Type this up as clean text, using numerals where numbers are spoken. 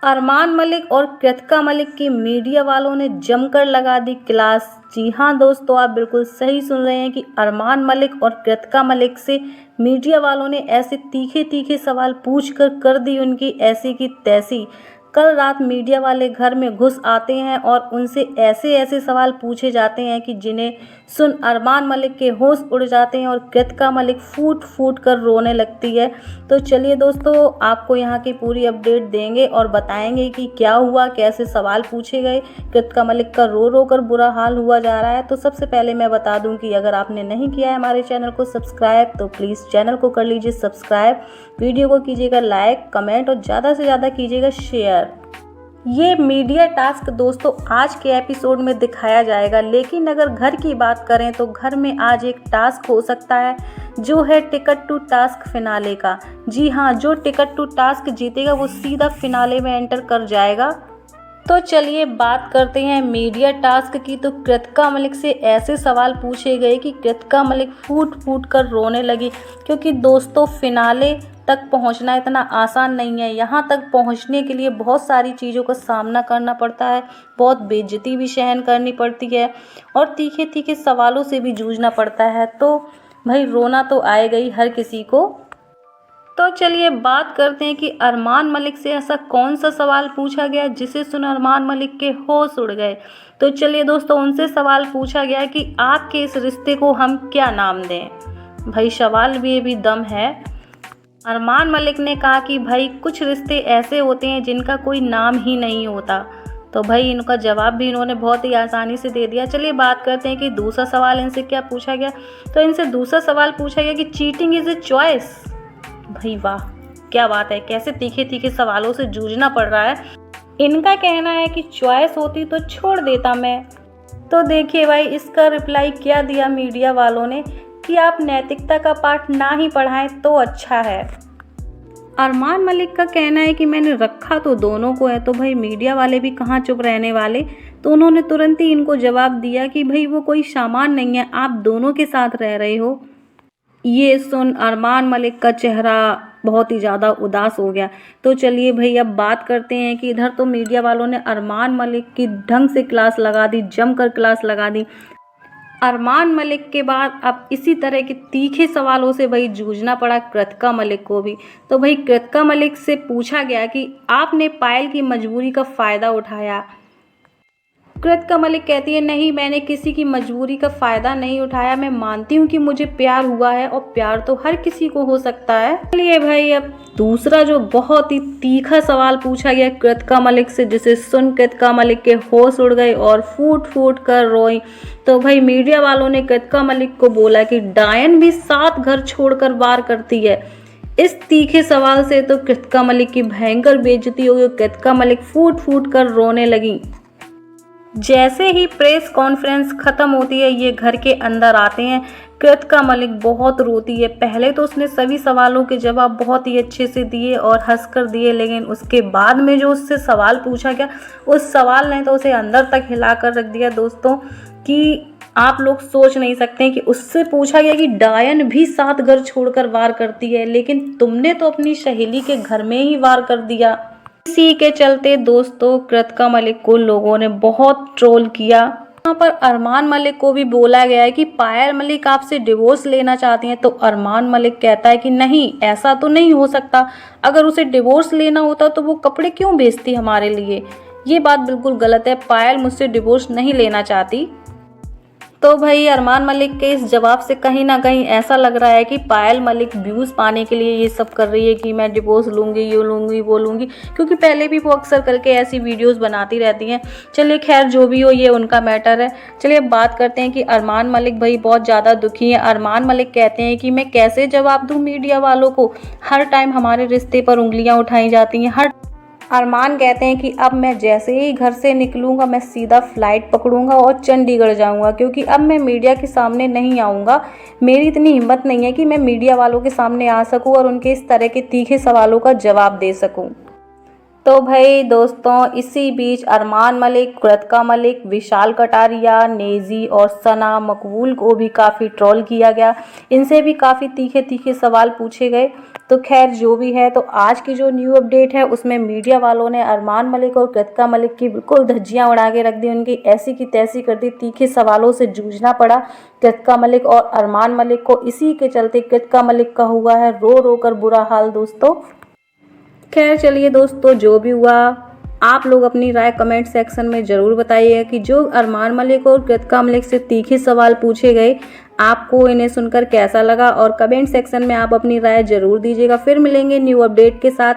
अरमान मलिक और कृतिका मलिक की मीडिया वालों ने जमकर लगा दी क्लास। जी हाँ दोस्तों, आप बिल्कुल सही सुन रहे हैं कि अरमान मलिक और कृतिका मलिक से मीडिया वालों ने ऐसे तीखे तीखे सवाल पूछकर कर दी उनकी ऐसी की तैसी। कल रात मीडिया वाले घर में घुस आते हैं और उनसे ऐसे ऐसे सवाल पूछे जाते हैं कि जिन्हें सुन अरमान मलिक के होश उड़ जाते हैं और कृतिका मलिक फूट फूट कर रोने लगती है। तो चलिए दोस्तों, आपको यहाँ की पूरी अपडेट देंगे और बताएंगे कि क्या हुआ, कैसे सवाल पूछे गए। कृतिका मलिक का रो रो कर बुरा हाल हुआ जा रहा है। तो सबसे पहले मैं बता दूं कि अगर आपने नहीं किया है हमारे चैनल को सब्सक्राइब तो प्लीज़ चैनल को कर लीजिए सब्सक्राइब, वीडियो को कीजिएगा लाइक, कमेंट और ज़्यादा से ज़्यादा कीजिएगा शेयर। ये मीडिया टास्क दोस्तों आज के एपिसोड में दिखाया जाएगा, लेकिन अगर घर की बात करें तो घर में आज एक टास्क हो सकता है जो है टिकट टू टास्क फिनाले का। जी हाँ, जो टिकट टू टास्क जीतेगा वो सीधा फिनाले में एंटर कर जाएगा। तो चलिए बात करते हैं मीडिया टास्क की। तो कृतिका मलिक से ऐसे सवाल पूछे गए कि कृतिका मलिक फूट फूट कर रोने लगी, क्योंकि दोस्तों फिनाले तक पहुंचना इतना आसान नहीं है। यहाँ तक पहुंचने के लिए बहुत सारी चीज़ों का सामना करना पड़ता है, बहुत बेइज्जती भी सहन करनी पड़ती है और तीखे तीखे सवालों से भी जूझना पड़ता है। तो भाई रोना तो आएगा ही हर किसी को। तो चलिए बात करते हैं कि अरमान मलिक से ऐसा कौन सा सवाल पूछा गया जिसे सुन अरमान मलिक के होश उड़ गए। तो चलिए दोस्तों, उनसे सवाल पूछा गया कि आपके इस रिश्ते को हम क्या नाम दें। भाई सवाल भी ये भी दम है। अरमान मलिक ने कहा कि भाई कुछ रिश्ते ऐसे होते हैं जिनका कोई नाम ही नहीं होता। तो भाई इनका जवाब भी इन्होंने बहुत ही आसानी से दे दिया। चलिए बात करते हैं कि दूसरा सवाल इनसे क्या पूछा गया। तो इनसे दूसरा सवाल पूछा गया कि चीटिंग इज़ ए चॉइस। भाई वाह, क्या बात है, कैसे तीखे तीखे सवालों से जूझना पड़ रहा है। इनका कहना है कि चॉइस होती तो छोड़ देता मैं। तो देखिए भाई इसका रिप्लाई क्या दिया मीडिया वालों ने कि आप नैतिकता का पाठ ना ही पढ़ाएं तो अच्छा है। अरमान मलिक का कहना है कि मैंने रखा तो दोनों को है। तो भाई मीडिया वाले भी कहाँ चुप रहने वाले, तो उन्होंने तुरंत ही इनको जवाब दिया कि भाई वो कोई सामान नहीं है, आप दोनों के साथ रह रहे हो। ये सुन अरमान मलिक का चेहरा बहुत ही ज़्यादा उदास हो गया। तो चलिए भाई अब बात करते हैं कि इधर तो मीडिया वालों ने अरमान मलिक की ढंग से क्लास लगा दी, जमकर क्लास लगा दी। अरमान मलिक के बाद अब इसी तरह के तीखे सवालों से भाई जूझना पड़ा कृतिका मलिक को भी। तो भाई कृतिका मलिक से पूछा गया कि आपने पायल की मजबूरी का फ़ायदा उठाया। कृतिका मलिक कहती है नहीं, मैंने किसी की मजबूरी का फ़ायदा नहीं उठाया। मैं मानती हूँ कि मुझे प्यार हुआ है और प्यार तो हर किसी को हो सकता है। चलिए भाई अब दूसरा जो बहुत ही तीखा सवाल पूछा गया कृतिका मलिक से, जिसे सुन कृतिका मलिक के होश उड़ गए और फूट फूट कर रोई। तो भाई मीडिया वालों ने कृतिका मलिक को बोला कि डायन भी 7 घर छोड़कर वार करती है। इस तीखे सवाल से तो कृतिका मलिक की भयंकर बेइज्जती हो गई। कृतिका मलिक फूट फूट कर रोने लगी। जैसे ही प्रेस कॉन्फ्रेंस खत्म होती है ये घर के अंदर आते हैं। कृतिका मलिक बहुत रोती है। पहले तो उसने सभी सवालों के जवाब बहुत ही अच्छे से दिए और हंसकर दिए, लेकिन उसके बाद में जो उससे सवाल पूछा गया उस सवाल ने तो उसे अंदर तक हिला कर रख दिया दोस्तों, कि आप लोग सोच नहीं सकते कि उससे पूछा गया कि डायन भी 7 घर छोड़कर वार करती है, लेकिन तुमने तो अपनी सहेली के घर में ही वार कर दिया। इसी के चलते दोस्तों कृतिका मलिक को लोगों ने बहुत ट्रोल किया। यहाँ पर अरमान मलिक को भी बोला गया है कि पायल मलिक आपसे डिवोर्स लेना चाहती हैं। तो अरमान मलिक कहता है कि नहीं, ऐसा तो नहीं हो सकता। अगर उसे डिवोर्स लेना होता तो वो कपड़े क्यों बेचती हमारे लिए। ये बात बिल्कुल गलत है, पायल मुझसे डिवोर्स नहीं लेना चाहती। तो भाई अरमान मलिक के इस जवाब से कहीं ना कहीं ऐसा लग रहा है कि पायल मलिक व्यूज़ पाने के लिए ये सब कर रही है कि मैं डिवोर्स लूँगी, ये लूँगी, वो लूँगी, क्योंकि पहले भी वो अक्सर करके ऐसी वीडियोस बनाती रहती हैं। चलिए खैर जो भी हो, ये उनका मैटर है। चलिए बात करते हैं कि अरमान मलिक भाई बहुत ज़्यादा दुखी हैं। अरमान मलिक कहते हैं कि मैं कैसे जवाब दूँ मीडिया वालों को, हर टाइम हमारे रिश्ते पर उंगलियाँ उठाई जाती हैं। अरमान कहते हैं कि अब मैं जैसे ही घर से निकलूँगा मैं सीधा फ़्लाइट पकड़ूँगा और चंडीगढ़ जाऊँगा, क्योंकि अब मैं मीडिया के सामने नहीं आऊँगा। मेरी इतनी हिम्मत नहीं है कि मैं मीडिया वालों के सामने आ सकूँ और उनके इस तरह के तीखे सवालों का जवाब दे सकूँ। तो भाई दोस्तों, इसी बीच अरमान मलिक, कृतिका मलिक, विशाल कटारिया, नेजी और सना मकबूल को भी काफ़ी ट्रोल किया गया। इनसे भी काफ़ी तीखे तीखे सवाल पूछे गए। तो खैर जो भी है, तो आज की जो न्यू अपडेट है उसमें मीडिया वालों ने अरमान मलिक और कृतिका मलिक की बिल्कुल धज्जियां उड़ा के रख दी। उनकी ऐसी की तैसी कर दी, तीखे सवालों से जूझना पड़ा कृतिका मलिक और अरमान मलिक को। इसी के चलते कृतिका मलिक का हुआ है रो रो कर बुरा हाल दोस्तों। खैर चलिए दोस्तों, जो भी हुआ, आप लोग अपनी राय कमेंट सेक्शन में ज़रूर बताइए कि जो अरमान मलिक और कृतिका मलिक से तीखे सवाल पूछे गए, आपको इन्हें सुनकर कैसा लगा, और कमेंट सेक्शन में आप अपनी राय ज़रूर दीजिएगा। फिर मिलेंगे न्यू अपडेट के साथ।